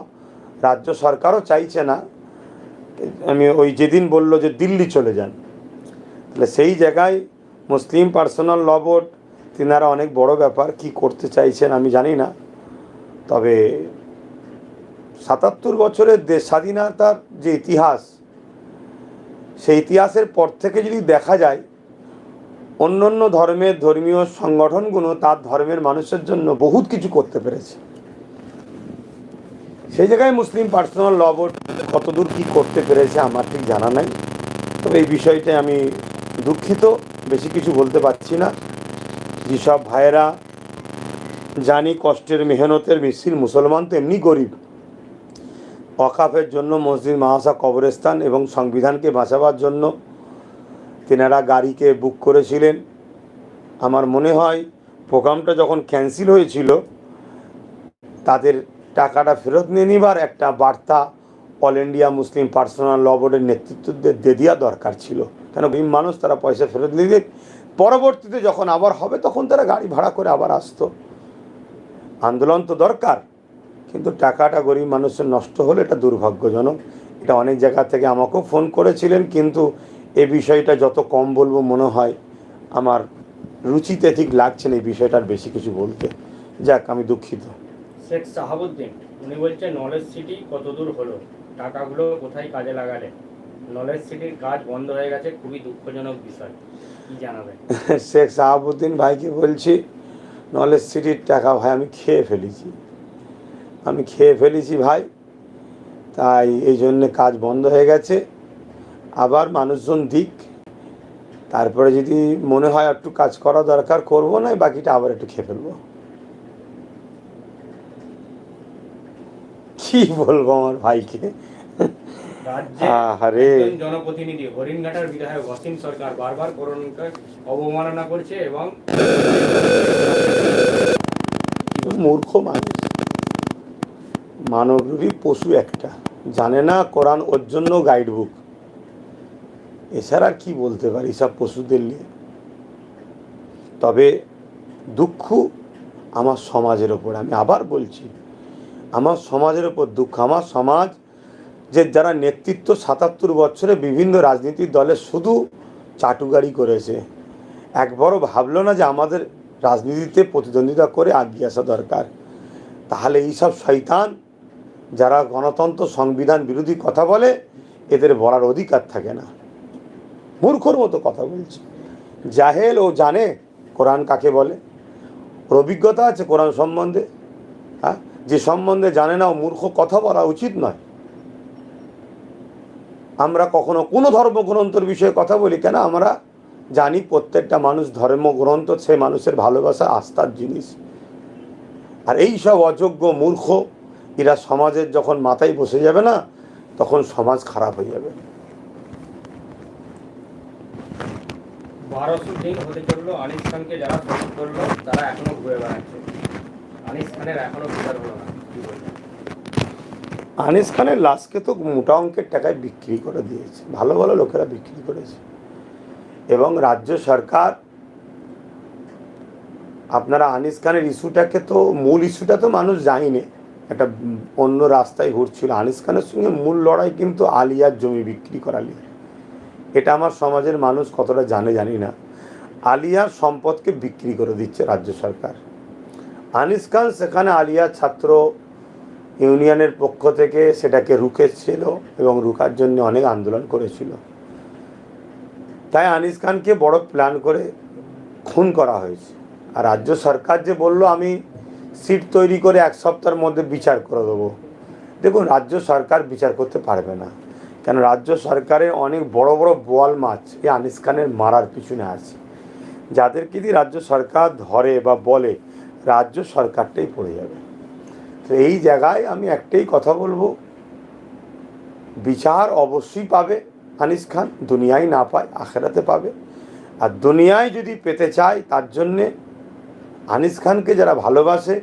রাজ্য সরকারও চাইছে না। আমি ওই যেদিন বললো যে দিল্লি চলে যান, তাহলে সেই জায়গায় মুসলিম পার্সোনাল ল বোর্ড তিনারা অনেক বড় ব্যাপার কি করতে চাইছেন আমি জানি না। তবে 77 বছরের দেশ স্বাধীনতার যে ইতিহাস, সেই ইতিহাসের পর থেকে যদি দেখা যায় অন্য অন্য ধর্মের ধর্মীয় সংগঠনগুলো তার ধর্মের মানুষের জন্য বহুত কিছু করতে পেরেছে। সেই জায়গায় মুসলিম পার্সোনাল ল বোর্ড কতদূর কী করতে পেরেছে আমার ঠিক জানা নাই। তবে এই বিষয়টায় আমি দুঃখিত, বেশি কিছু বলতে পারছি না। যেসব ভাইয়েরা জানি কষ্টের মেহনতের মিছিল, মুসলমান তো এমনি গরিব, ওয়াকফের জন্য মসজিদ মাদ্রাসা কবরস্থান এবং সংবিধানকে বাঁচাবার জন্য তেনারা গাড়িকে বুক করেছিলেন। আমার মনে হয় প্রোগ্রামটা যখন ক্যান্সেল হয়েছিল তাদের টাকাটা ফেরত নিয়ে নিবার একটা বার্তা অল ইন্ডিয়া মুসলিম পার্সোনাল ল বোর্ডের নেতৃত্বদের দিয়ে দেওয়া দরকার ছিল। কেন গরিব মানুষ, তারা পয়সা ফেরত নিয়ে দিক, পরবর্তীতে যখন আবার হবে তখন তারা গাড়ি ভাড়া করে আবার আসতো। আন্দোলন তো দরকার, কিন্তু টাকাটা গরিব মানুষের নষ্ট হলে এটা দুর্ভাগ্যজনক। এটা অনেক জায়গা থেকে আমাকেও ফোন করেছিলেন, কিন্তু এই বিষয়টা যত কম বলবো মনে হয় আমার রুচিতে ঠিক লাগছে না এই বিষয়টার বেশি কিছু বলতে। যাক, আমি দুঃখিত। শেখ সাহাবুদ্দিন উনি বলছে নলেজ সিটি কতদূর হলো, টাকাগুলো কোথায় কাজে লাগালেন? নলেজ সিটির কাজ বন্ধ হয়ে গেছে, খুবই দুঃখজনক বিষয়, কি জানাবেন? শেখ সাহাবুদ্দিন ভাইকে বলছি, নলেজ সিটির টাকা ভাই আমি খেয়ে ফেলেছি ভাই, তাই এই জন্যে কাজ বন্ধ হয়ে গেছে। আবার মানুষজন দিক, তারপরে যদি মনে হয় একটু কাজ করা দরকার করবো, না বাকিটা আবার একটু খেয়ে ফেলবো। কি বলবো আমার ভাইকে। রাজ্যের জনপ্রতিনিধি হরিণঘাটার বিধায়ক অসীম সরকার বারবার করোনাকে অবমাননা করছে এবং মূর্খ মানুষ, মানবরূপী পশু একটা, জানে না কোরআন ওর জন্য গাইড বুক, এছাড়া আর কি বলতে পারি সব পশুদের নিয়ে। তবে দুঃখ আমার সমাজের ওপর, আমি আবার বলছি আমার সমাজের ওপর দুঃখ। আমার সমাজ যে যারা নেতৃত্ব 77 বছরে বিভিন্ন রাজনীতির দলে শুধু চাটুকারি করেছে, একবারও ভাবলো না যে আমাদের রাজনীতিতে প্রতিদ্বন্দ্বিতা করে এগিয়ে আসা দরকার। তাহলে এইসব শয়তান যারা গণতন্ত্র সংবিধান বিরোধী কথা বলে এদের বলার অধিকার থাকে না, মূর্খর মতো কথা বলছে। জাহেল ও জানে কোরআন কাকে বলে, ওর অভিজ্ঞতা আছে কোরআন সম্বন্ধে। হ্যাঁ, যে সম্বন্ধে জানে না ও মূর্খ কথা বলা উচিত নয়। আমরা কখনো কোনো ধর্মগ্রন্থের বিষয়ে কথা বলি কেন? আমরা জানি প্রত্যেকটা মানুষ ধর্মগ্রন্থ সে মানুষের ভালোবাসা আস্থার জিনিস। আর এই সব অযোগ্য মূর্খ এরা সমাজের যখন মাথায় বসে যাবে না, তখন সমাজ খারাপ হয়ে যাবে। 1200 দিন হতে চললো আনিস খানকে যারা শহীদ করলো তারা এখনো ঘুরে বেড়াচ্ছে, আনিস খানের এখনো বিচার হলো না, কি বলবেন? আনিস খানের লাশকে তো মোটা অঙ্কের টাকায় বিক্রি করে দিয়েছে, ভালো ভালো লোকেরা বিক্রি করেছে। এবং রাজ্য সরকার, আপনারা আনিস খানের ইস্যুটাকে তো, মূল ইস্যুটা তো মানুষ জানেনি, একটা অন্য রাস্তায় ঘুরছিল। আনিস খানের সঙ্গে মূল লড়াই কিন্তু আলিয়ার জমি বিক্রি করালি। এটা আমার সমাজের মানুষ কতটা জানি না। আলিয়ার সম্পদকে বিক্রি করে দিচ্ছে রাজ্য সরকার। আনিস খান সেখানে আলিয়ার ছাত্র ইউনিয়নের পক্ষ থেকে সেটাকে রুখেছিল এবং রুখার জন্য অনেক আন্দোলন করেছিল। তাই আনিস খানকে বড় প্ল্যান করে খুন করা হয়েছে। আর রাজ্য সরকার যে বলল আমি সিট তৈরি করে 1 সপ্তাহের মধ্যে বিচার করে দেবো, দেখুন রাজ্য সরকার বিচার করতে পারবে না। কেন? রাজ্য সরকারের অনেক বড় বড় বোয়াল মাছ এই আনিস খানের মারার পিছনে আছে। যাদেরকে দিয়ে রাজ্য সরকার ধরে বা বলে, রাজ্য সরকারটাই পড়ে যাবে। তো এই জায়গায় আমি একটাই কথা বলবো, বিচার অবশ্যই পাবে আনিস খান, দুনিয়ায় না পায় আখেরাতে পাবে। আর দুনিয়ায় যদি পেতে চায় তার জন্যে আনিস খানকে যারা ভালোবাসে,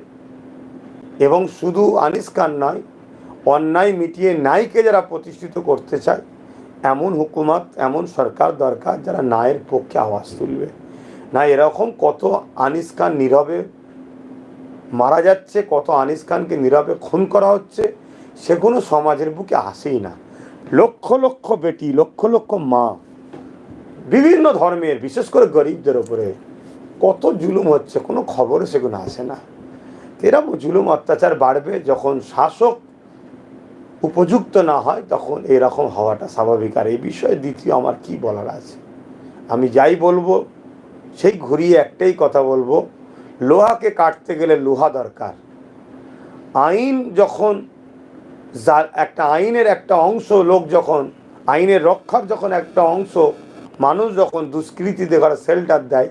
এবং শুধু আনিস খান নয়, অন্যায় মিটিয়ে ন্যায়কে যারা প্রতিষ্ঠিত করতে চায়, এমন হুকুমত, এমন সরকার দরকার যারা ন্যায়ের পক্ষে আওয়াজ তুলবে। না এরকম কত আনিস খান নীরবে মারা যাচ্ছে, কত আনিস খানকে নীরবে খুন করা হচ্ছে, সেগুলো সমাজের বুকে আসেই না। লক্ষ লক্ষ বেটি, লক্ষ লক্ষ মা, বিভিন্ন ধর্মের, বিশেষ করে গরিবদের ওপরে কত জুলুম হচ্ছে, কোনো খবরে সেগুলো আসে না। এরকম জুলুম অত্যাচার বাড়বে যখন শাসক উপযুক্ত না হয়, তখন এরকম হওয়াটা স্বাভাবিক। আর এই বিষয়ে দ্বিতীয় আমার কি বলার আছে? আমি যাই বলবো সেই ঘুরিয়ে একটাই কথা বলবো, লোহাকে কাটতে গেলে লোহা দরকার। আইন যখন একটা আইনের একটা অংশ লোক যখন, আইনের রক্ষার যখন একটা অংশ মানুষ যখন দুষ্কৃতীদের ঘরে শেল্টার দেয়,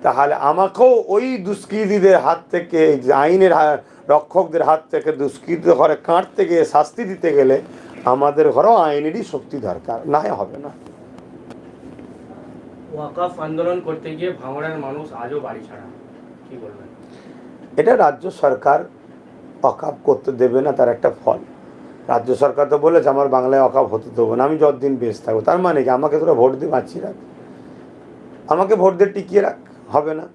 তাহলে আমাকেও ওই দুষ্কৃতীদের হাত থেকে, আইনের রক্ষকদের হাত থেকে দুষ্কৃতীদের ঘরে কাটতে গিয়ে শাস্তি দিতে গেলে আমাদের ঘরেও আইনেরই শক্তি দরকার, না হবে না। ওয়াকফ আন্দোলন করতে গিয়ে ভাঙড়ের মানুষ আজও বাড়ি ছাড়া, কি বলবেন? এটা রাজ্য সরকার ওয়াকফ করতে দেবে না, তার একটা ফল। রাজ্য সরকার তো বলেছে আমার বাংলায় ওয়াকফ হতে দেবো না, আমি যতদিন বেশ থাকবো। তার মানে কি আমাকে তোরা ভোট দিয়ে বাঁচিয়ে রাখ, আমাকে ভোট দিয়ে টিকিয়ে রাখ, হবে না।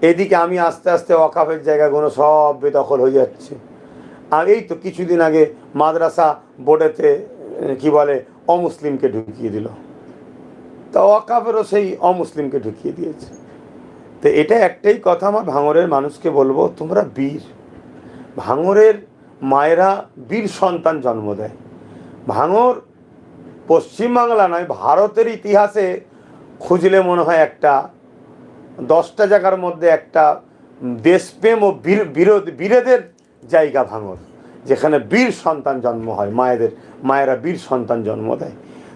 এদিকে আমি আস্তে আস্তে ওয়াকফের জায়গাগুলো সব বেদখল হয়ে যাচ্ছে। আর এই তো কিছুদিন আগে মাদ্রাসা বোর্ডেতে কি বলে অমুসলিমকে ঢুকিয়ে দিল, তা ওয়াকফেরও সেই অমুসলিমকে ঢুকিয়ে দিয়েছে। তো এটা একটাই কথা আমার ভাঙড়ের মানুষকে বলবো, তোমরা বীর, ভাঙড়ের মায়েরা বীর সন্তান জন্ম দেয়। ভাঙড় পশ্চিমবাংলা নয়, ভারতের ইতিহাসে খুঁজলে মনে হয় একটা 10টা জায়গার মধ্যে একটা দেশপ্রেম ও বীরেদের জায়গা ভাঙড়, যেখানে বীর সন্তান জন্ম হয়, মায়েরা বীর সন্তান জন্ম দেয়।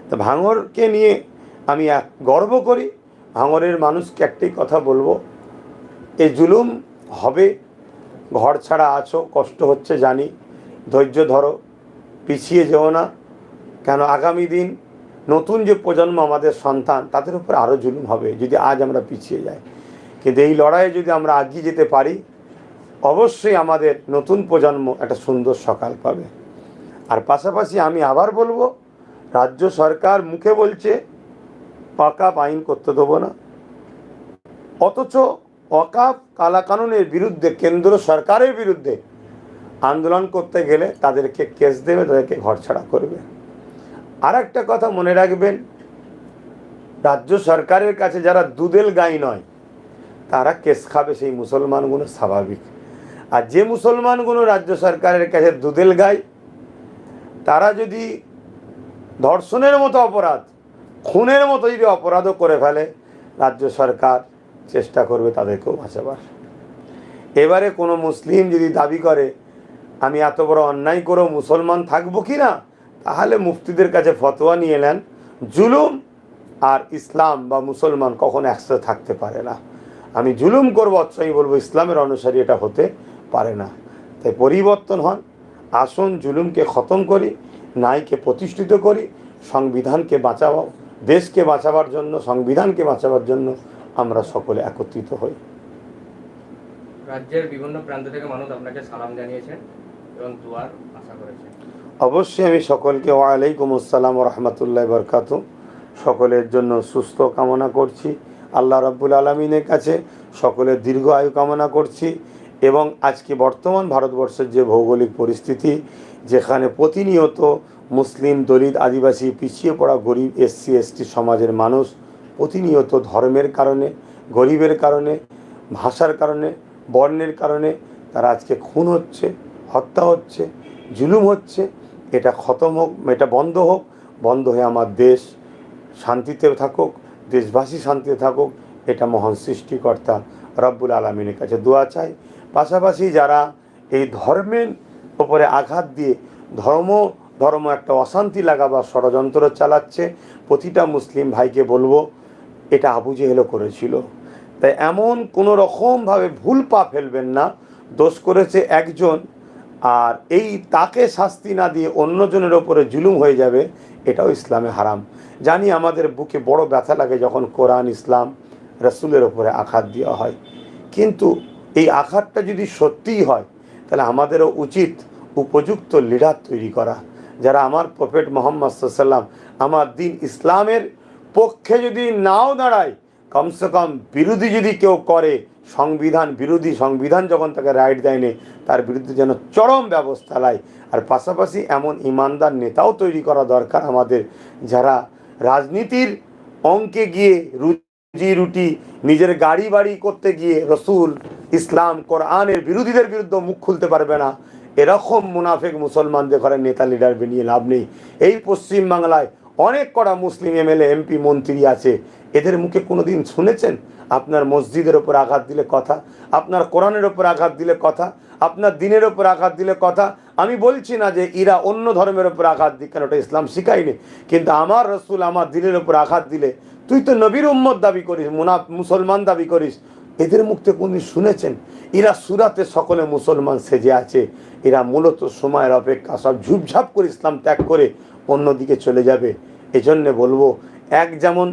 তো ভাঙড়কে নিয়ে আমি গর্ব করি। ভাঙড়ের মানুষকে একটাই কথা বলবো, এই জুলুম হবে, ঘর ছাড়া আছো, কষ্ট হচ্ছে জানি, ধৈর্য ধরো, পিছিয়ে যেও না। কেন? আগামী দিন নতুন যে প্রজন্ম আমাদের সন্তান, তাদের উপর আরও জুলুম হবে যদি আজ আমরা পিছিয়ে যাই। কিন্তু এই লড়াইয়ে যদি আমরা এগিয়ে যেতে পারি, অবশ্যই আমাদের নতুন প্রজন্ম একটা সুন্দর সকাল পাবে। আর পাশাপাশি আমি আবার বলবো, রাজ্য সরকার মুখে বলছে ওয়াকফ আইন করতে দেবো না, অথচ ওয়াকফ কালাকানুনের বিরুদ্ধে, কেন্দ্র সরকারের বিরুদ্ধে আন্দোলন করতে গেলে তাদেরকে কেস দেবে, তাদেরকে ঘরছাড়া করবে। আর একটা কথা মনে রাখবেন, রাজ্য সরকারের কাছে যারা দুধেল গাই নয়, তারা কেস খাবে, সেই মুসলমানগুলো স্বাভাবিক। আর যে মুসলমানগুলো রাজ্য সরকারের কাছে দুধেল গায়, তারা যদি ধর্ষণের মতো অপরাধ, খুনের মতো যদি অপরাধও করে ফেলে, রাজ্য সরকার চেষ্টা করবে তাদেরকেও বাঁচাবার। এবারে কোনো মুসলিম যদি দাবি করে আমি এত বড় অন্যায় করেও মুসলমান থাকবো কি না, তাহলে মুফতিদের কাছে ফতোয়া নিয়ে নেন, জুলুম আর ইসলাম বা মুসলমান কখনো একসাথে থাকতে পারে না। আমি জুলুম করবো অথচ বলবো ইসলামের অনুসারী, এটা হতে পারে না। তাই পরিবর্তন হন, আসুন জুলুমকে খতম করি, ন্যায়কে প্রতিষ্ঠিত করি, সংবিধানকে বাঁচাবো, দেশকে বাঁচাবার জন্য, সংবিধানকে বাঁচাবার জন্য আমরা সকলে একত্রিত হই। রাজ্যের বিভিন্ন প্রান্ত থেকে মানুষ আপনাকে সালাম জানিয়েছেন এবং দুয়ার আশা করেছেন। অবশ্যই আমি সকলকে ওয়ালাইকুম আসসালাম ওয়া রাহমাতুল্লাহি ওয়া বারাকাতুহু সকলের জন্য সুস্থ কামনা করছি, আল্লাহ রাব্বুল আলামিনের কাছে সকলের দীর্ঘ আয়ু কামনা করছি। এবং আজকে বর্তমান ভারতবর্ষের যে ভৌগোলিক পরিস্থিতি, যেখানে প্রতিনিয়ত মুসলিম, দলিত, আদিবাসী, পিছিয়ে পড়া, গরিব, এসসি এসটি সমাজের মানুষ প্রতিনিয়ত ধর্মের কারণে, গরিবের কারণে, ভাষার কারণে, বর্ণের কারণে তারা আজকে খুন হচ্ছে, হত্যা হচ্ছে, জুলুম হচ্ছে, এটা খতম হোক, এটা বন্ধ হোক। বন্ধ হয়ে আমার দেশ শান্তিতে থাকুক, দেশবাসী শান্তিতে থাকুক, এটা মহান সৃষ্টিকর্তা রব্বুল আলামিনের কাছে দোয়া চাই। পাশাপাশি যারা এই ধর্মের ওপরে আঘাত দিয়ে ধর্ম একটা অশান্তি লাগাবার ষড়যন্ত্র চালাচ্ছে, প্রতিটা মুসলিম ভাইকে বলবো এটা আবু জেহেলও করেছিল। তাই এমন কোনো রকমভাবে ভুল পা ফেলবেন না, দোষ করেছে একজন আর এই তাকে শাস্তি না দিয়ে অন্যজনের ওপরে জুলুম হয়ে যাবে, এটাও ইসলামে হারাম। জানি আমাদের বুকে বড় ব্যথা লাগে যখন কোরআন, ইসলাম, রাসূলের ওপরে আঘাত দেওয়া হয়, কিন্তু এই আঘাতটা যদি সত্যিই হয় তাহলে আমাদেরও উচিত উপযুক্ত লিডার তৈরি করা, যারা আমার প্রফেট মুহাম্মদ সাল্লাল্লাহু আলাইহি ওয়াসাল্লাম, আমার দিন ইসলামের পক্ষে যদি নাও দাঁড়ায়, কমসে কম বিরোধী যদি কেউ করে, সংবিধান বিরোধী, সংবিধান যখন তাকে রাইট দেয়নি, তার বিরুদ্ধে যেন চরম ব্যবস্থা নেয়। আর পাশাপাশি এমন ইমানদার নেতাও তৈরি করা দরকার আমাদের, যারা রাজনীতির অঙ্কে গিয়ে রুজি রুটি, নিজের গাড়ি বাড়ি করতে গিয়ে রসুল, ইসলাম, কোরআনের বিরোধীদের বিরুদ্ধে মুখ খুলতে পারবে না। এরকম মুনাফেক মুসলমানদের ঘরে নেতা লিডার বানিয়ে লাভ নেই। এই পশ্চিমবাংলায় অনেক কটা মুসলিম এমএলএ, এমপি, মন্ত্রী আছে, এদের মুখে কোনো দিন শুনেছেন আপনার মসজিদের ওপর আঘাত দিলে কথা, আপনার কোরআনের ওপর আঘাত দিলে কথা, আপনার দিনের ওপর আঘাত দিলে কথা? আমি বলছি না যে এরা অন্য ধর্মের ওপর আঘাত দিক, কেন ওটা ইসলাম শিখায়নি, কিন্তু আমার রসুল আমার দিনের ওপর আঘাত দিলে তুই তো নবীর উম্মত দাবি করিস, মুসলমান দাবি করিস, এদের মুখ থেকে কোনদিন শুনেছেন? এরা সুরাতে সকলে মুসলমান সেজে আছে, এরা মূলত সময়ের অপেক্ষা সব ঝুপঝাপ করে ইসলাম ত্যাগ করে অন্যদিকে চলে যাবে। এজন্যে বলবো, এক যেমন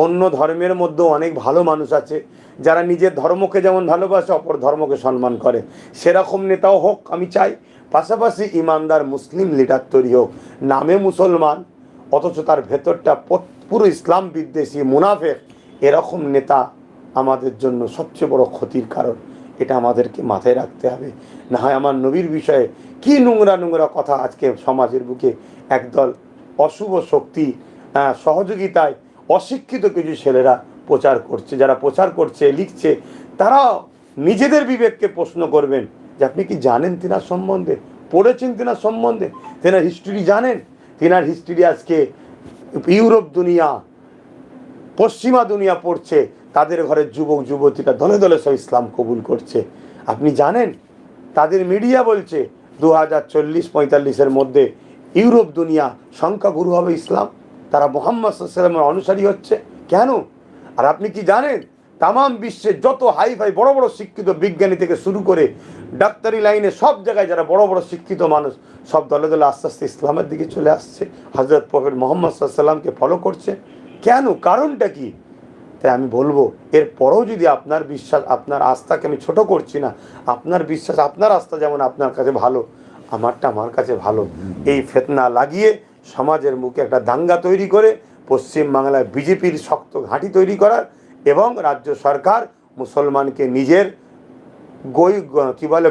অন্য ধর্মের মধ্যেও অনেক ভালো মানুষ আছে, যারা নিজের ধর্মকে যেমন ভালোবাসে অপর ধর্মকে সম্মান করে, সেরকম নেতাও হোক আমি চাই। পাশাপাশি ইমানদার মুসলিম লিডার তৈরি হোক, নামে মুসলমান অথচ তার ভেতরটা পুরো ইসলাম বিদ্বেষী, মুনাফেক, এরকম নেতা আমাদের জন্য সবচেয়ে বড় ক্ষতির কারণ। এটা আমাদেরকে মাথায় রাখতে হবে। না হয় আমার নবীর বিষয়ে কি নোংরা নোংরা কথা আজকে সমাজের বুকে একদল অশুভ শক্তি সহযোগিতায় অশিক্ষিত কিছু ছেলেরা প্রচার করছে, যারা প্রচার করছে, লিখছে, তারা নিজেদের বিবেককে প্রশ্ন করবেন যে আপনি কি জানেন তিনার সম্বন্ধে, পড়েছেন তিনার সম্বন্ধে, তিনার হিস্ট্রি জানেন? তিনার হিস্ট্রি আজকে ইউরোপ দুনিয়া, পশ্চিমা দুনিয়া পড়ছে, তাদের ঘরের যুবক যুবতীরা দলে দলে সব ইসলাম কবুল করছে। আপনি জানেন তাদের মিডিয়া বলছে 2040-45-এর মধ্যে ইউরোপ দুনিয়া সংখ্যাগুরু হবে ইসলাম, তারা মুহাম্মদ সাল্লাল্লাহু আলাইহি ওয়াসাল্লামের অনুসারী হচ্ছে। কেন? আর আপনি কি জানেন তামাম বিশ্বের যত হাই ফাই বড় বড় শিক্ষিত বিজ্ঞানী থেকে শুরু করে ডাক্তারি লাইনে সব জায়গায় যারা বড় বড় শিক্ষিত মানুষ, সব দলে দলে আস্তে আস্তে ইসলামের দিকে চলে আসছে, হযরত প্রফেট মুহাম্মদ সাল্লাল্লাহু আলাইহি ওয়াসাল্লামকে ফলো করছে। কেন? কারণটা কি? তাই আমি বলবো, এর পরেও যদি আপনার বিশ্বাস, আপনার আস্থাকে আমি ছোট করছি না, আপনার বিশ্বাস, আপনার আস্থা যেমন আপনার কাছে ভালো, আমারটা আমার কাছে ভালো, এই ফিতনা লাগিয়ে সমাজের মুখে একটা দাঙ্গা তৈরি করে পশ্চিমবাংলায় বিজেপির শক্ত ঘাঁটি তৈরি করার এবং রাজ্য সরকার মুসলমানকে নিজের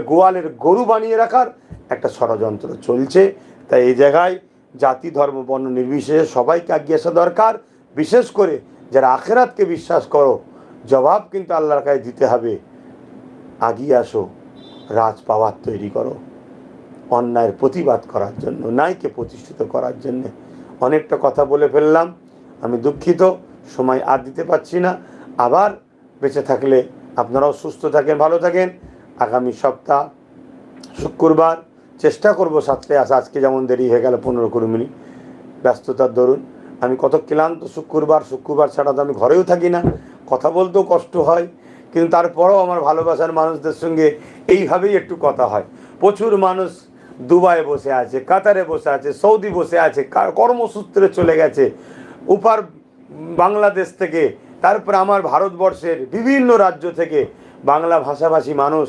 গোয়ালের গরু বানিয়ে রাখার একটা ষড়যন্ত্র চলছে। তাই এই জায়গায় জাতি, ধর্ম, বর্ণ নির্বিশেষে সবাইকে এগিয়ে আসা দরকার। বিশেষ করে যারা আখেরাতকে বিশ্বাস করো, জবাব কিন্তু আল্লাহর কাছে দিতে হবে। আগিয়ে আসো, রাজ পাওয়ার তৈরি করো, অন্যায়ের প্রতিবাদ করার জন্য, ন্যায়কে প্রতিষ্ঠিত করার জন্য। অনেকটা কথা বলে ফেললাম, আমি দুঃখিত, সময় আর দিতে পারছি না। আবার বেঁচে থাকলে আপনারাও সুস্থ থাকেন, ভালো থাকেন। আগামী সপ্তাহ শুক্রবার চেষ্টা করব 7টায় আসা। আজকে যেমন দেরি হয়ে গেল 15-20 মিনিট ব্যস্ততার দরুন। আমি কত ক্লান্ত, শুক্রবার ছাড়া তো আমি ঘরেও থাকি না, কথা বলতেও কষ্ট হয়, কিন্তু তারপরেও আমার ভালোবাসার মানুষদের সঙ্গে এইভাবেই একটু কথা হয়। প্রচুর মানুষ দুবাইয়ে বসে আছে, কাতারে বসে আছে, সৌদি বসে আছে, কর্মসূত্রে চলে গেছে, উপার বাংলাদেশ থেকে, তারপরে আমার ভারতবর্ষের বিভিন্ন রাজ্য থেকে বাংলা ভাষাভাষী মানুষ,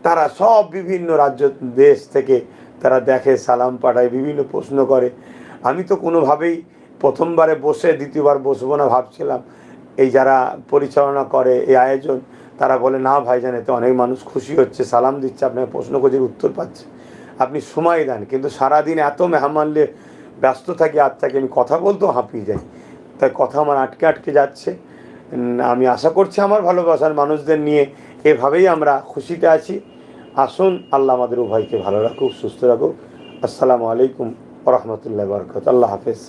তারা সব বিভিন্ন রাজ্য দেশ থেকে তারা দেখে, সালাম পাঠায়, বিভিন্ন প্রশ্ন করে। আমি তো কোনোভাবেই প্রথমবারে বসে দ্বিতীয়বার বসবো না ভাবছিলাম। এই যারা পরিচালনা করে এই আয়োজন, তারা বলে না ভাইজান, এতে অনেক মানুষ খুশি হচ্ছে, সালাম দিচ্ছে, আপনাকে প্রশ্ন করছে, উত্তর পাচ্ছে, আপনি সময় দেন। কিন্তু সারাদিন এত মেহমানলে ব্যস্ত থাকি, আর থাকি, আমি কথা বলতেও হাঁপিয়ে যাই, তাই কথা আমার আটকে যাচ্ছে। আমি আশা করছি আমার ভালোবাসার মানুষদের নিয়ে এভাবেই আমরা খুশিতে আছি। আসুন, আল্লাহ আমাদের উভয়কে ভালো রাখুক, সুস্থ রাখুক। আসসালামু আলাইকুম ওয়া রাহমাতুল্লাহি ওয়া বারাকাতুহু। আল্লাহ হাফেজ।